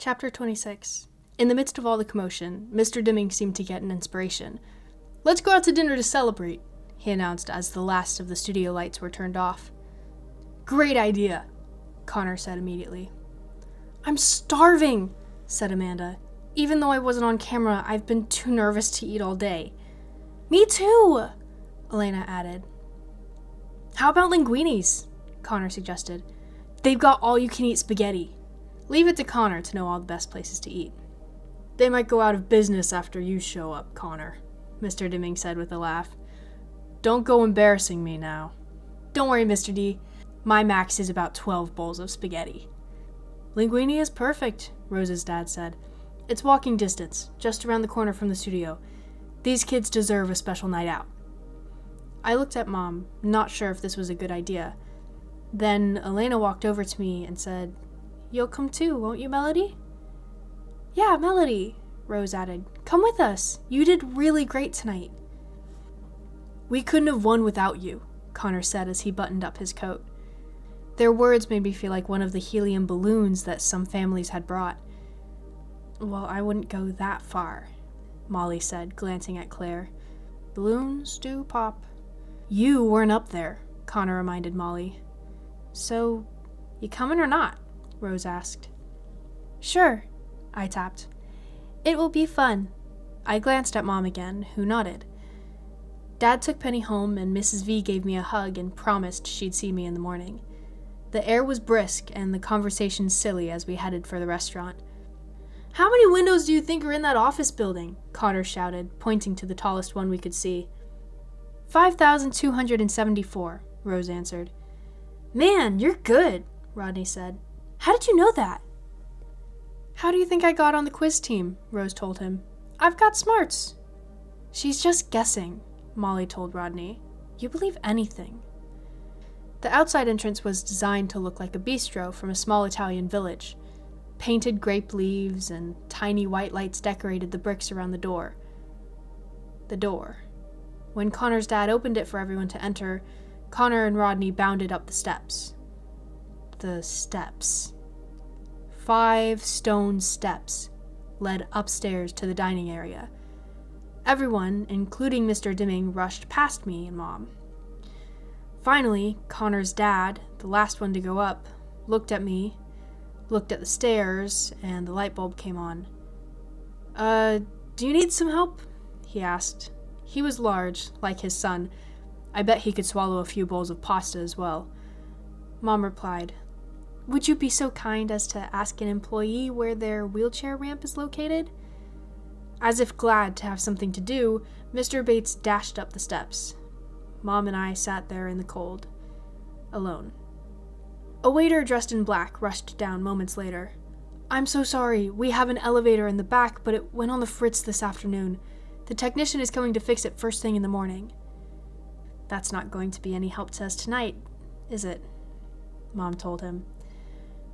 Chapter 26. In the midst of all the commotion, Mr. Dimming seemed to get an inspiration. "Let's go out to dinner to celebrate," he announced as the last of the studio lights were turned off. "Great idea," Connor said immediately. "I'm starving," said Amanda. "Even though I wasn't on camera, I've been too nervous to eat all day." "Me too," Elena added. "How about linguinis?" Connor suggested. "They've got all-you-can-eat spaghetti." "Leave it to Connor to know all the best places to eat." "They might go out of business after you show up, Connor," Mr. Dimming said with a laugh. "Don't go embarrassing me now." "Don't worry, Mr. D. My max is about 12 bowls of spaghetti." "Linguini is perfect," Rose's dad said. "It's walking distance, just around the corner from the studio. These kids deserve a special night out." I looked at Mom, not sure if this was a good idea. Then Elena walked over to me and said, "You'll come too, won't you, Melody?" "Yeah, Melody," Rose added. "Come with us. You did really great tonight." "We couldn't have won without you," Connor said as he buttoned up his coat. Their words made me feel like one of the helium balloons that some families had brought. "Well, I wouldn't go that far," Molly said, glancing at Claire. "Balloons do pop." "You weren't up there," Connor reminded Molly. "So, you coming or not?" Rose asked. "Sure," I tapped. "It will be fun." I glanced at Mom again, who nodded. Dad took Penny home, and Mrs. V gave me a hug and promised she'd see me in the morning. The air was brisk, and the conversation silly as we headed for the restaurant. "How many windows do you think are in that office building?" Connor shouted, pointing to the tallest one we could see. 5,274, Rose answered. "Man, you're good," Rodney said. "How did you know that?" "How do you think I got on the quiz team?" Rose told him. "I've got smarts." "She's just guessing," Molly told Rodney. "You believe anything." The outside entrance was designed to look like a bistro from a small Italian village. Painted grape leaves and tiny white lights decorated the bricks around the door. The door. When Connor's dad opened it for everyone to enter, Connor and Rodney bounded up the steps. The steps. 5 stone steps led upstairs to the dining area. Everyone, including Mr. Dimming, rushed past me and Mom. Finally, Connor's dad, the last one to go up, looked at me, looked at the stairs, and the light bulb came on. Do you need some help?" he asked. He was large, like his son. I bet he could swallow a few bowls of pasta as well. Mom replied, "Would you be so kind as to ask an employee where their wheelchair ramp is located?" As if glad to have something to do, Mr. Bates dashed up the steps. Mom and I sat there in the cold, alone. A waiter dressed in black rushed down moments later. "I'm so sorry. We have an elevator in the back, but it went on the fritz this afternoon. The technician is coming to fix it first thing in the morning." "That's not going to be any help to us tonight, is it?" Mom told him.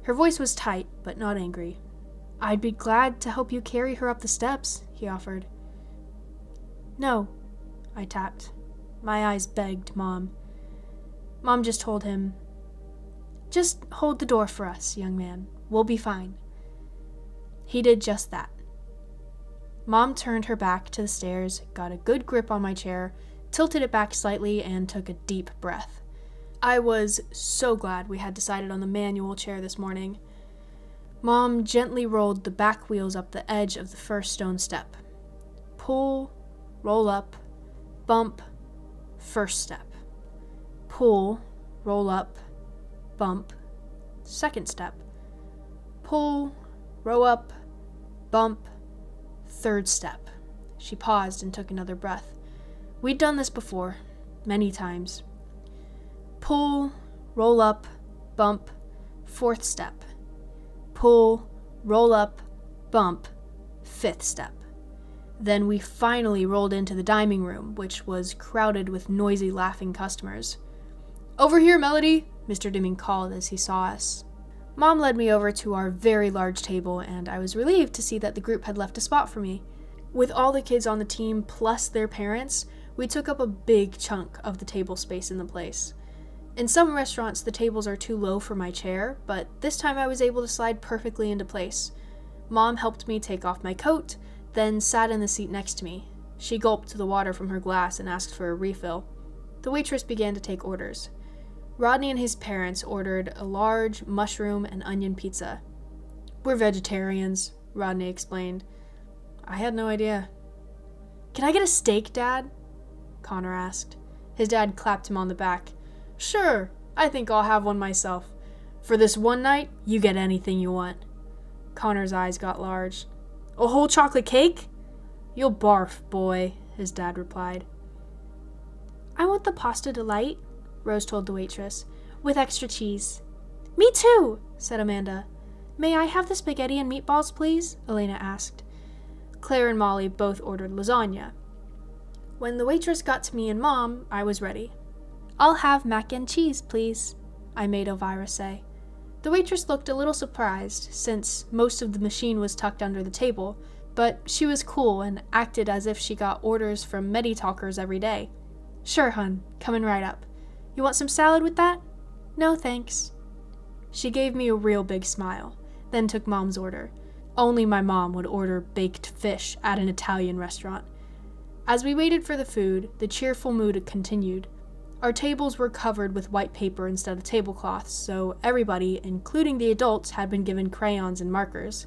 Her voice was tight, but not angry. "I'd be glad to help you carry her up the steps," he offered. "No," I tapped. My eyes begged Mom. Mom just told him, "Just hold the door for us, young man. We'll be fine." He did just that. Mom turned her back to the stairs, got a good grip on my chair, tilted it back slightly, and took a deep breath. I was so glad we had decided on the manual chair this morning. Mom gently rolled the back wheels up the edge of the first stone step. Pull, roll up, bump, first step. Pull, roll up, bump, second step. Pull, roll up, bump, third step. She paused and took another breath. We'd done this before, many times. Pull, roll up, bump, fourth step. Pull, roll up, bump, fifth step. Then we finally rolled into the dining room, which was crowded with noisy, laughing customers. "Over here, Melody," Mr. Dimming called as he saw us. Mom led me over to our very large table, and I was relieved to see that the group had left a spot for me. With all the kids on the team plus their parents, we took up a big chunk of the table space in the place. In some restaurants, the tables are too low for my chair, but this time I was able to slide perfectly into place. Mom helped me take off my coat, then sat in the seat next to me. She gulped the water from her glass and asked for a refill. The waitress began to take orders. Rodney and his parents ordered a large mushroom and onion pizza. "We're vegetarians," Rodney explained. I had no idea. "Can I get a steak, Dad?" Connor asked. His dad clapped him on the back. "Sure, I think I'll have one myself. For this one night, you get anything you want." Connor's eyes got large. "A whole chocolate cake?" "You'll barf, boy," his dad replied. "I want the pasta delight," Rose told the waitress, "with extra cheese." "Me too," said Amanda. "May I have the spaghetti and meatballs, please?" Elena asked. Claire and Molly both ordered lasagna. When the waitress got to me and Mom, I was ready. "I'll have mac and cheese, please," I made Elvira say. The waitress looked a little surprised, since most of the machine was tucked under the table, but she was cool and acted as if she got orders from Medi-talkers every day. "Sure, hun, coming right up. You want some salad with that?" "No, thanks." She gave me a real big smile, then took Mom's order. Only my mom would order baked fish at an Italian restaurant. As we waited for the food, the cheerful mood continued. Our tables were covered with white paper instead of tablecloths, so everybody, including the adults, had been given crayons and markers.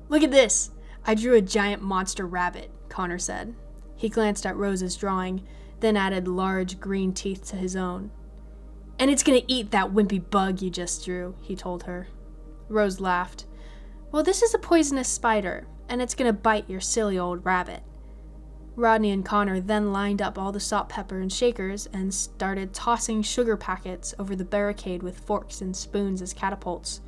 "Look at this! I drew a giant monster rabbit," Connor said. He glanced at Rose's drawing, then added large green teeth to his own. "And it's gonna eat that wimpy bug you just drew," he told her. Rose laughed. "Well, this is a poisonous spider, and it's gonna bite your silly old rabbit." Rodney and Connor then lined up all the salt, pepper, and shakers and started tossing sugar packets over the barricade with forks and spoons as catapults.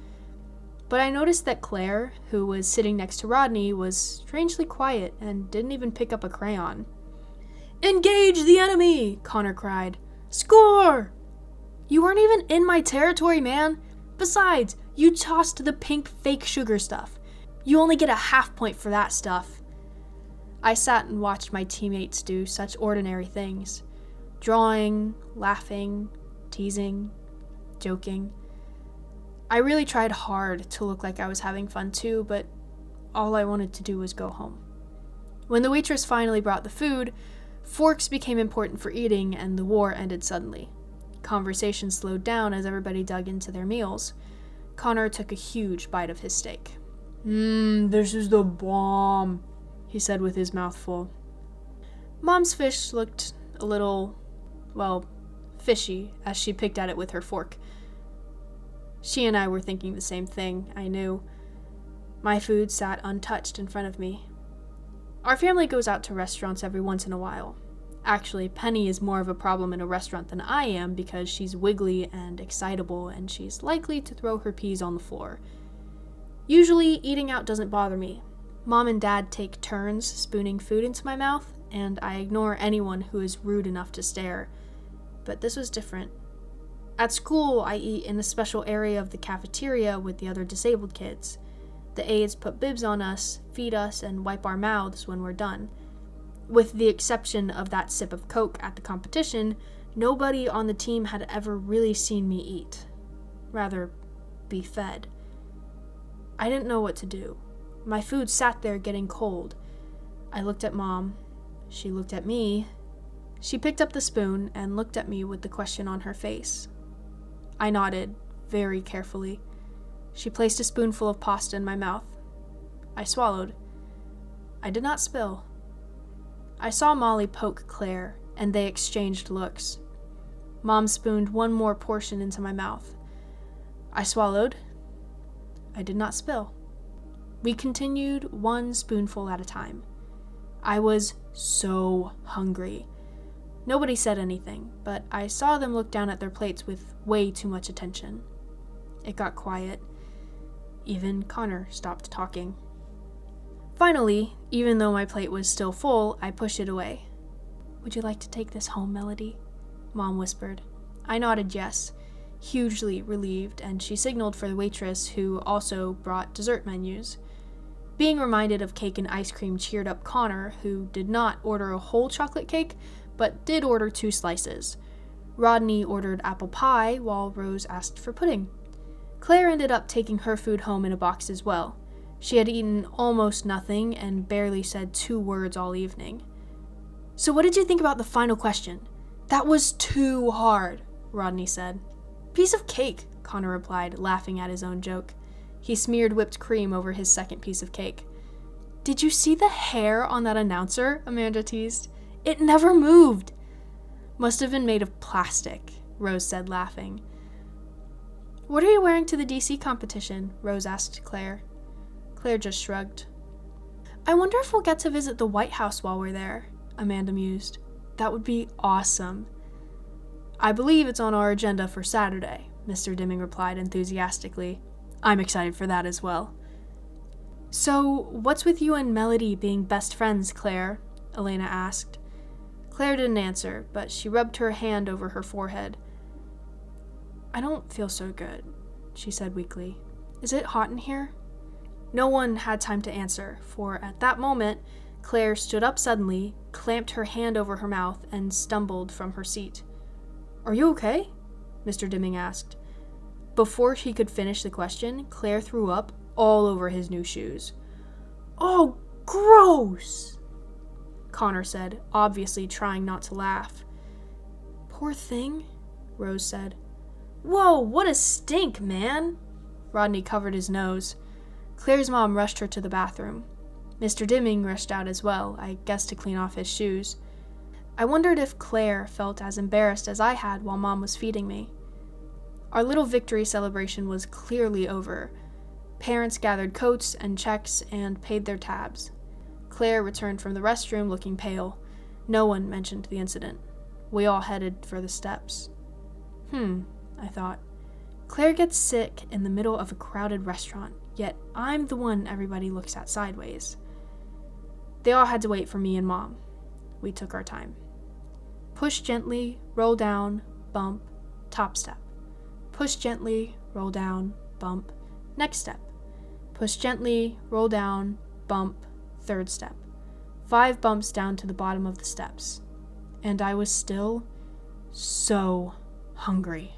But I noticed that Claire, who was sitting next to Rodney, was strangely quiet and didn't even pick up a crayon. "Engage the enemy!" Connor cried. "Score!" "You weren't even in my territory, man. Besides, you tossed the pink fake sugar stuff. You only get a half point for that stuff." I sat and watched my teammates do such ordinary things. Drawing, laughing, teasing, joking. I really tried hard to look like I was having fun too, but all I wanted to do was go home. When the waitress finally brought the food, forks became important for eating and the war ended suddenly. Conversation slowed down as everybody dug into their meals. Connor took a huge bite of his steak. This is the bomb," he said with his mouth full. Mom's fish looked a little, fishy as she picked at it with her fork. She and I were thinking the same thing, I knew. My food sat untouched in front of me. Our family goes out to restaurants every once in a while. Actually, Penny is more of a problem in a restaurant than I am because she's wiggly and excitable and she's likely to throw her peas on the floor. Usually, eating out doesn't bother me. Mom and Dad take turns spooning food into my mouth, and I ignore anyone who is rude enough to stare. But this was different. At school, I eat in a special area of the cafeteria with the other disabled kids. The aides put bibs on us, feed us, and wipe our mouths when we're done. With the exception of that sip of Coke at the competition, nobody on the team had ever really seen me eat. Rather, be fed. I didn't know what to do. My food sat there getting cold. I looked at Mom. She looked at me. She picked up the spoon and looked at me with the question on her face. I nodded, very carefully. She placed a spoonful of pasta in my mouth. I swallowed. I did not spill. I saw Molly poke Claire, and they exchanged looks. Mom spooned one more portion into my mouth. I swallowed. I did not spill. We continued one spoonful at a time. I was so hungry. Nobody said anything, but I saw them look down at their plates with way too much attention. It got quiet. Even Connor stopped talking. Finally, even though my plate was still full, I pushed it away. "Would you like to take this home, Melody?" Mom whispered. I nodded yes, hugely relieved, and she signaled for the waitress, who also brought dessert menus. Being reminded of cake and ice cream cheered up Connor, who did not order a whole chocolate cake, but did order 2 slices. Rodney ordered apple pie, while Rose asked for pudding. Claire ended up taking her food home in a box as well. She had eaten almost nothing and barely said 2 words all evening. "So what did you think about the final question?" "That was too hard," Rodney said. "Piece of cake," Connor replied, laughing at his own joke. He smeared whipped cream over his second piece of cake. "Did you see the hair on that announcer?" Amanda teased. "It never moved." "Must have been made of plastic," Rose said, laughing. "What are you wearing to the DC competition?" Rose asked Claire. Claire just shrugged. "I wonder if we'll get to visit the White House while we're there," Amanda mused. "That would be awesome." "I believe it's on our agenda for Saturday," Mr. Dimming replied enthusiastically. "I'm excited for that as well." "So, what's with you and Melody being best friends, Claire?" Elena asked. Claire didn't answer, but she rubbed her hand over her forehead. "I don't feel so good," she said weakly. "Is it hot in here?" No one had time to answer, for at that moment, Claire stood up suddenly, clamped her hand over her mouth, and stumbled from her seat. "Are you okay?" Mr. Dimming asked. Before she could finish the question, Claire threw up all over his new shoes. "Oh, gross!" Connor said, obviously trying not to laugh. "Poor thing," Rose said. "Whoa, what a stink, man!" Rodney covered his nose. Claire's mom rushed her to the bathroom. Mr. Dimming rushed out as well, I guess to clean off his shoes. I wondered if Claire felt as embarrassed as I had while Mom was feeding me. Our little victory celebration was clearly over. Parents gathered coats and checks and paid their tabs. Claire returned from the restroom looking pale. No one mentioned the incident. We all headed for the steps. I thought. Claire gets sick in the middle of a crowded restaurant, yet I'm the one everybody looks at sideways. They all had to wait for me and Mom. We took our time. Push gently, roll down, bump, top step. Push gently, roll down, bump, next step. Push gently, roll down, bump, third step. 5 bumps down to the bottom of the steps. And I was still so hungry.